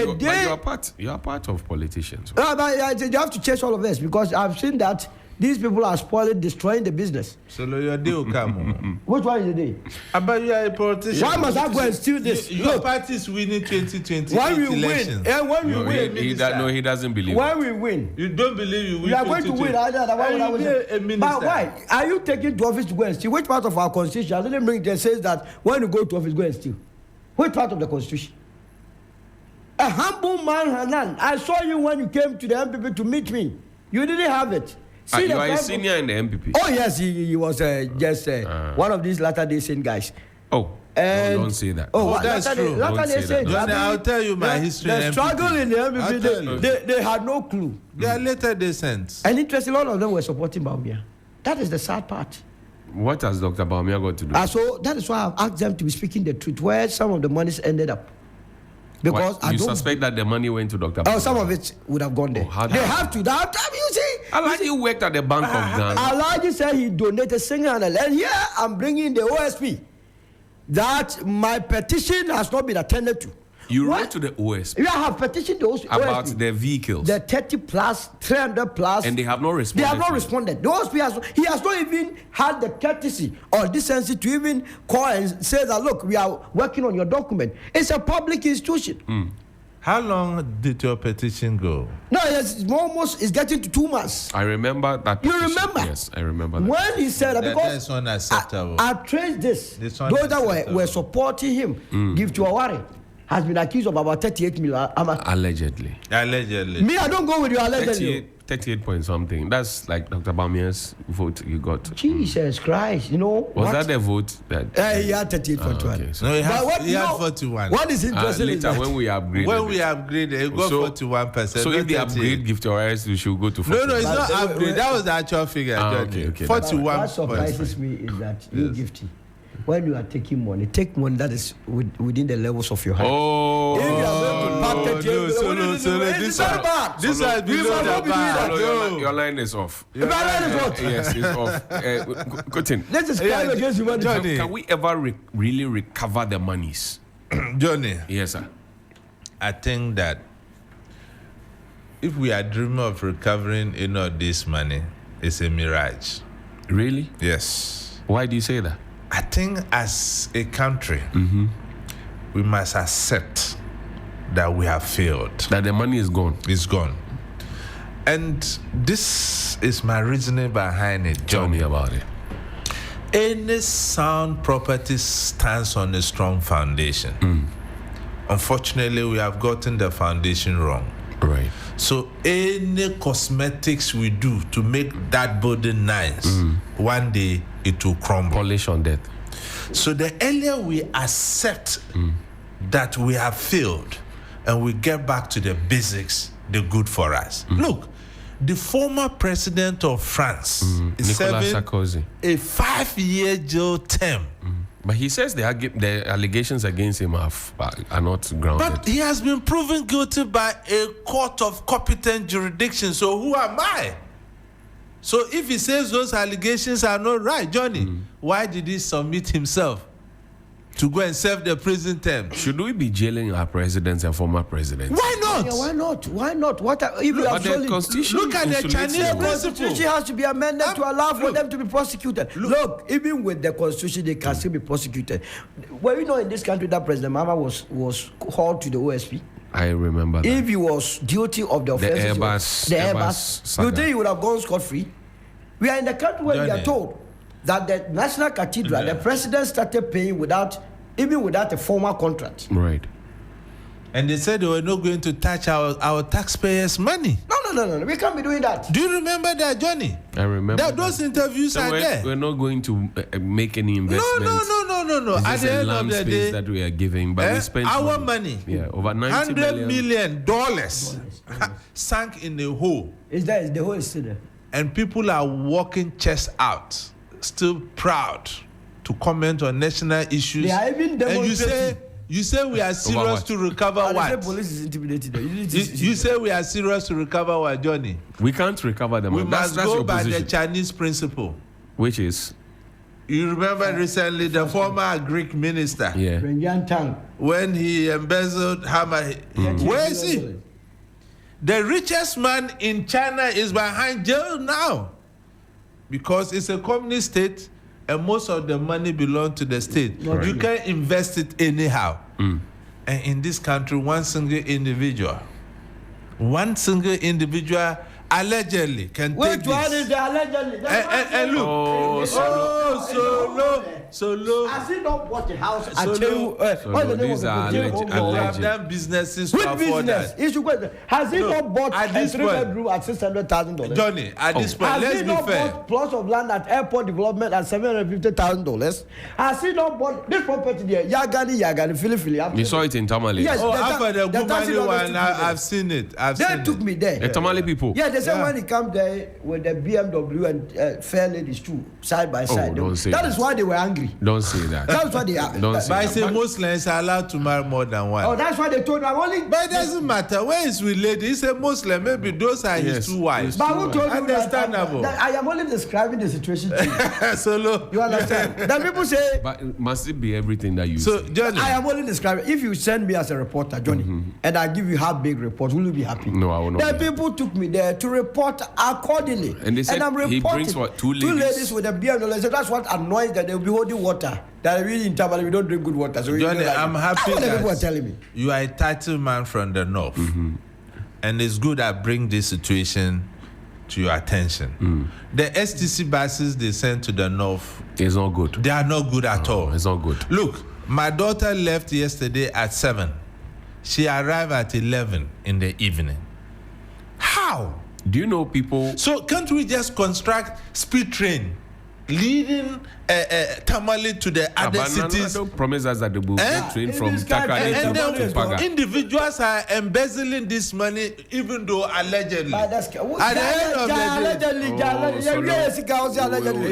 you are part of politicians.
But you have to chase all of us because I've seen that these people are spoiling, destroying the business.
So your day will come.
Which one is the day?
But you are a politician.
Why must I go and steal this?
Your party is winning 2020
when we
elections.
win, when we win,
he doesn't believe.
When we win,
you don't believe you win.
We are going to win. Why would I win? But why are you taking to office to go and steal? Which part of our constitution? I didn't bring that says that when you go to office, go and steal. Which part of the constitution? A humble man, Hanan. I saw you when you came to the MPP to meet me. You didn't have it.
You are a senior in the MPP.
Oh yes, he was just one of these latter-day Saint guys.
Oh, no, don't say that.
Oh,
that's true.
Latter-day Saint.
I'll tell you my history.
The struggle in the MPP, they had no clue.
They are later-day Saints.
And interesting, all of them were supporting Bawumia. That is the sad part.
What has Dr. Bawumia got to do?
So that is why I've asked them to be speaking the truth, where some of the monies ended up. Because
you suspect that the money went to Dr.
Oh, some of it would have gone there. They have to. That time, you see.
Alaji worked at the Bank of Ghana.
Alaji said he donated $600. And here I'm bringing the OSP that my petition has not been attended to.
You wrote to the OSP?
Yeah, I have petitioned the OSP.
About the vehicles?
The 30 plus, 300 plus.
And they have not responded?
They have not responded. The OSP he has not even had the courtesy or decency to even call and say that, look, we are working on your document. It's a public institution.
How long did your petition go?
No, it's getting to 2 months.
I remember that
petition. You remember?
Yes, I remember that.
When he said that, because
that's unacceptable.
I traced this. Those that were supporting him, Give to Awari, has been accused of about 38 million.
Allegedly.
Me, I don't go with you allegedly.
38 point something. That's like Dr. Bawumia's vote you got.
Jesus Christ,
Was that the vote that?
He had 38.1.
Okay, so.
No, he had 41.
What is interesting
later
is that
when we upgraded.
When we upgraded, it got 41%.
So if they upgrade gift to us, we should go to 41.
No, it's not upgrade. That was the actual figure.
Okay.
41.
What surprises me is that you gifty. When you are taking money, take money that is within the levels of your height.
Oh,
if you are going to
this is below the bar.
Your line is off.
Your line is what?
Yes, it's off. Continue.
This is crime against humanity.
Can we ever really recover the monies?
Johnny.
Yes, sir.
I think that if we are dreaming of recovering this money, it's a mirage.
Really?
Yes.
Why do you say that?
I think as a country, we must accept that we have failed.
That the money is gone.
It's gone. And this is my reasoning behind it.
Tell me about it.
Any sound property stands on a strong foundation. Unfortunately, we have gotten the foundation wrong.
Right.
So any cosmetics we do to make that building nice, one day it will crumble.
Polish on that.
So the earlier we accept that we have failed and we get back to the basics, the good for us. Look, the former president of France is
Nicolas
serving
Sarkozy.
a 5-year jail term.
But he says the allegations against him are not grounded.
But he has been proven guilty by a court of competent jurisdiction. So who am I? So if he says those allegations are not right, Johnny, why did he submit himself to go and serve the prison term?
Should we be jailing our presidents and former presidents?
Why not?
Yeah, why not? Why not?
The Constitution
look at the Chinese
Constitution has to be amended to allow for them to be prosecuted. Look, even with the Constitution, they can still be prosecuted. Well, in this country that President Mama was called to the OSP.
I remember that.
If he was guilty of the offenses,
the Airbus
you think he would have gone scot-free? We are in the country where we are told that the National Cathedral, the president started paying without a formal contract.
Right.
And they said they were not going to touch our taxpayers' money.
No. We can't be doing that.
Do you remember that, Johnny?
I remember.
Those interviews are there.
We're not going to make any investments.
No.
It's
At
just
the
a
end of
land
the
space
day,
that we are giving, but we spent
our money.
Yeah, over $90
$100 million sank in a hole.
The hole is still there.
And people are walking chest out, still proud to comment on national issues.
They are even demonstrating.
And you say we are serious to recover what?
The police is intimidating them.
You say we are serious to recover what, Johnny?
We can't recover them.
We
that's
must go
your
by
position.
the Chinese principle.
Which is?
You remember recently the former Greek minister, when he embezzled hammer. Where is he? The richest man in China is behind jail now because it's a communist state and most of the money belongs to the state. You can't invest it anyhow. And in this country, one single individual allegedly can take
Which one is the allegedly?
And look, so low.
Has he not bought a house?
These are alleged.
Have done businesses to afford that.
Has he not bought
at
a
this
3-bedroom at $600,000?
Johnny, at this point,
has
let's
he
be
not
fair.
bought plots of land at airport development at $750,000? Has he not bought this property there? Yagani, Philly.
You saw it in Tamale.
Yes.
After the Gumani one, I've seen it.
They took me there.
The Tamale people.
Yeah, they said when he come there with the BMW and fair ladies too, side by side.
Don't say
that is why they were angry.
Don't say that.
That's why they are.
Don't say
But I
that.
say Muslims are allowed to marry more than one.
Oh, that's why they told me I'm only.
But it doesn't matter. Where is with lady? He's a Muslim. Maybe those are his two wives.
But who told you
Understandable.
that I am only describing the situation to you.
Solo.
You understand? Then people say.
But must it be everything that you
So,
say?
Johnny.
I am only describing. If you send me as a reporter, Johnny, and I give you half big report, will you be happy?
No, I will not.
Then people took me there to report accordingly.
And they said
I'm
he
reporting.
brings what, two
Two
ladies?
ladies with a BMW. They said that's what annoys them. They'll be holding water. That really in Tamale we don't drink good water. So
Johnny, I'm happy
that's what people are
that
telling me.
you are a title man from the north. And it's good I bring this situation to your attention. The STC buses they sent to the north,
It's not good.
they are not good at all.
It's not good.
Look, my daughter left yesterday at 7. She arrived at 11 in the evening. How?
Do you know people?
So can't we just construct speed train leading Tamale to the other cities?
Don't promise us that they will get train from Takane
And
to
then
Paga.
individuals are embezzling this money, even though allegedly. At the end of the day,
We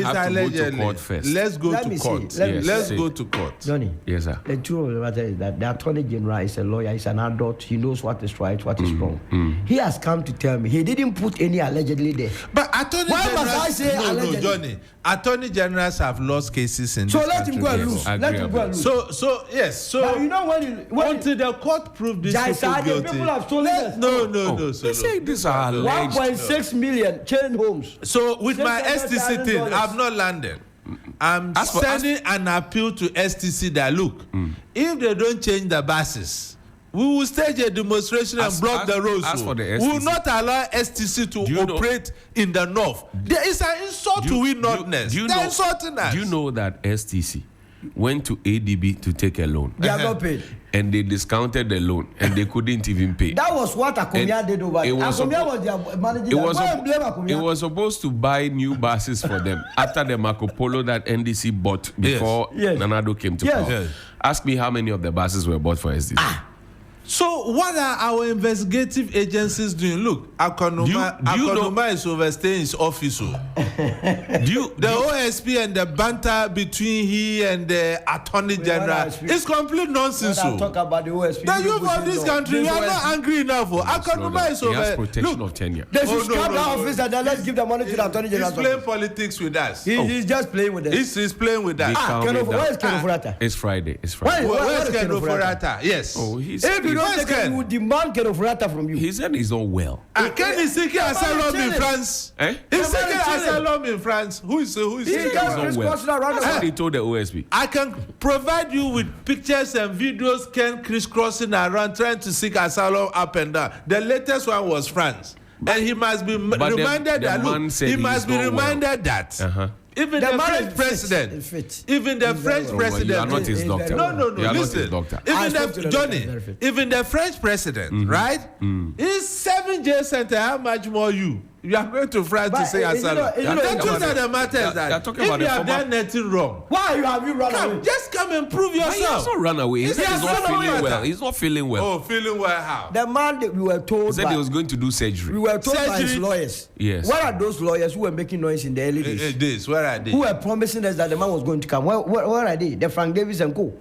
have to go to court first.
Let's go
Let
to
me see.
court.
Let me
Let's
see.
go to court.
Johnny.
Yes, sir.
The truth of the matter is that the Attorney General is a lawyer, he's an adult, he knows what is right, what is wrong. He has come to tell me he didn't put any allegedly there.
But Attorney
Why
Generals,
must I say allegedly?
Johnny. Attorney Generals have lost cases in
So
this
let him
country.
go and
Yes,
lose.
I
Let
agree
him go and
about
lose.
So yes. So
Now, you know when
until the court proved this
Jai
people
Sade,
guilty.
people have stolen us.
No.
They say these are alleged.
1.6 million chain homes.
So with my STC thing,
$600,000.
I've not landed. I'm sending an appeal to STC that look, if they don't change the buses, we will stage a demonstration and block the roads.
As for the
We will
STC,
not allow STC to
Do you know-
operate in the north. There is an insult to we northerners. They're insulting us.
Do you know that STC went to ADB to take a loan?
They have not paid.
And they discounted the loan and they couldn't even pay.
That was what Akomia did over there.
it was
Akomia
suppo-
was their manager.
It was,
Go and blame Akomia.
it was supposed to buy new buses for them after the Marco Polo that NDC bought before
Yes.
Nanado came to
Yes.
power.
Yes.
Ask me how many of the buses were bought for SDC.
So what are our investigative agencies doing? Look, Akonoma is overstaying his office. The OSP and the banter between he and the Attorney General is complete nonsense.
When I talk about the OSP,
The youth of this country, we are not angry enough. Akonoma is
He has
over.
protection
Look,
of tenure.
They should
Oh, no,
scrap
no,
that
no.
office and then let's give the money to the Attorney
he's
General.
playing politics with us.
He's just playing with us.
He's playing with
They
us.
calm
Keno,
it down.
where is Keno Furata?
It's Friday. It's Friday.
Why-
Where's
is
Keno
Furata?
Furata? Yes.
Oh, he's.
If you don't
Where's
take it,
Ken?
we will demand Keno Furata from you.
He said he's not well.
Ken is seeking asylum in France.
Eh?
He's
Somebody
seeking
tell him.
asylum in France. Who is
He
seeking
just
not
is
well.
crossing around the
That's what
world.
he told the OSP.
I can provide you with pictures and videos Ken crisscrossing around trying to seek asylum up and down. The latest one was France. And he must be
the
reminded that
man
look,
said
he
he's
must be
not well.
reminded that Even the French president. Even the French president.
You are not his doctor.
No.
You are not
Listen.
his doctor.
Even the French president, right? He's 7 jail sentence. How much more you? You are going to France to say asylum. The truth of the matter is that if you have done nothing wrong,
why have you run away?
Just come and prove yourself.
He has not run away. He said he's not feeling well. He's not feeling well.
Oh, feeling well how?
The man that we were told.
He said he was going to do surgery.
We were told by his lawyers.
Yes.
What are those lawyers who were making noise in the early days?
Where are they?
Who were promising us that the man was going to come? Where are they? The Frank Davis and co.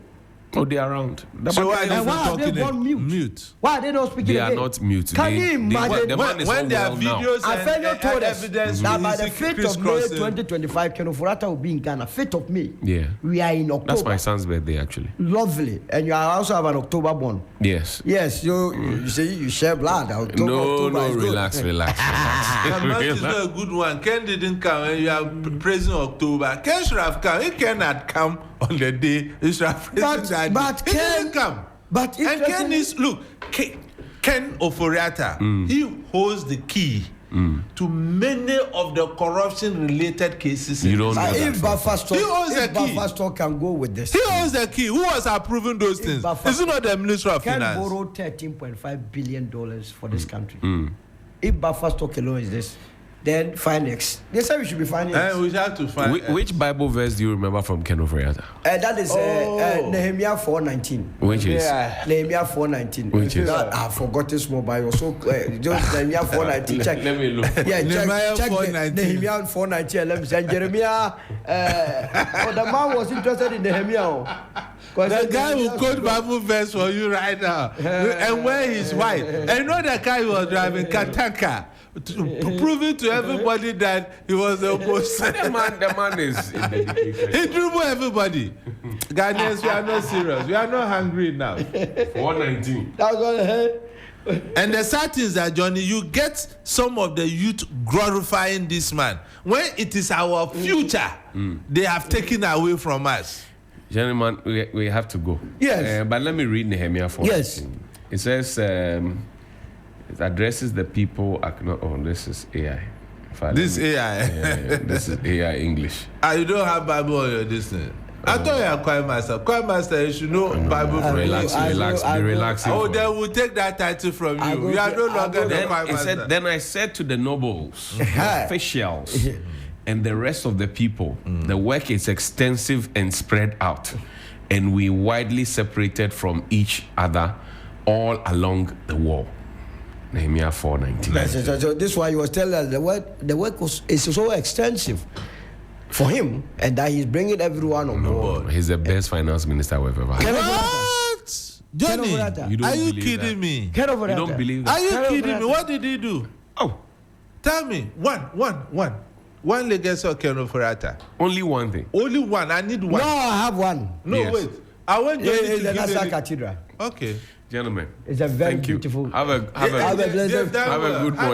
Oh, they are around.
So why
are they gone mute? Why are they not speaking?
They are not mute.
Can you imagine?
When there are videos
and told us
evidence
that by the 5th of May 2025, Ken Ofori-Atta will be in Ghana. 5th of May.
Yeah.
We are in October.
That's my son's birthday, actually.
Lovely. And you also have an October born.
Yes.
Yes. You say you share blood.
No, relax.
The month is not a good one. Ken didn't come and you are praising October. Ken should have come. He cannot come on the day. He should have praised that.
But
he didn't come.
But
Ken is, look, Ken Ofori-Atta, he holds the key to many of the corruption-related cases.
You don't know
if
that.
Bafastor can go with this.
He owns the key. Who was approving those things? Is it not the Minister of
Ken
Finance?
borrowed $13.5 billion for this country. If Bafastor alone is this, then Finex. They say we should be Finex.
We have to find.
Which Bible verse do you remember from Ken Ofori-Atta?
That is Nehemiah 4:19.
Which is?
Nehemiah 4:19.
Which is?
I forgot this small Bible. So just Nehemiah 4:19. Check.
Let me look.
Yeah,
Nehemiah 4:19.
Nehemiah 4:19. Let me say Jeremiah. The man was interested in Nehemiah.
The guy who quote Bible verse for you right now and wear his white. And you know the guy who was driving Kataka, proving to everybody that he was the opposite.
The man is dedicated.
He dribbled everybody. Ghanaians, we are not serious. We are not hungry now.
419.
That was
And the sad thing is that, Johnny, you get some of the youth glorifying this man. When it is our future, they have taken away from us.
Gentlemen, we have to go.
Yes.
But let me read Nehemiah 4.
Yes.
It says, it addresses the people. Oh, this is AI.
This AI.
This is AI English.
You don't have Bible on your distance. I thought you are choir master. Choir master, you should know Bible.
Relax, be relaxing.
Oh, then we'll take that title from you. You are no longer the choir master.
Then I said to the nobles, the officials, and the rest of the people, the work is extensive and spread out, and we widely separated from each other all along the wall. Nehemiah 4:19.
So this is why he was telling us the work is so extensive for him, and that he's bringing everyone on board.
He's the best finance minister we've ever had.
What? Johnny, are you kidding me?
You don't believe that?
Are you kidding me? What did he do?
Oh,
tell me. One legacy of Ken Ofori-Atta.
only one thing.
Only one. I need one.
No, I have one.
No,
Yes.
wait. I want you
It's the
to
Nassau
give
Cathedral.
Okay.
Gentlemen,
It's a very
thank you.
beautiful.
Have a
Have a blessed.
Have a good morning.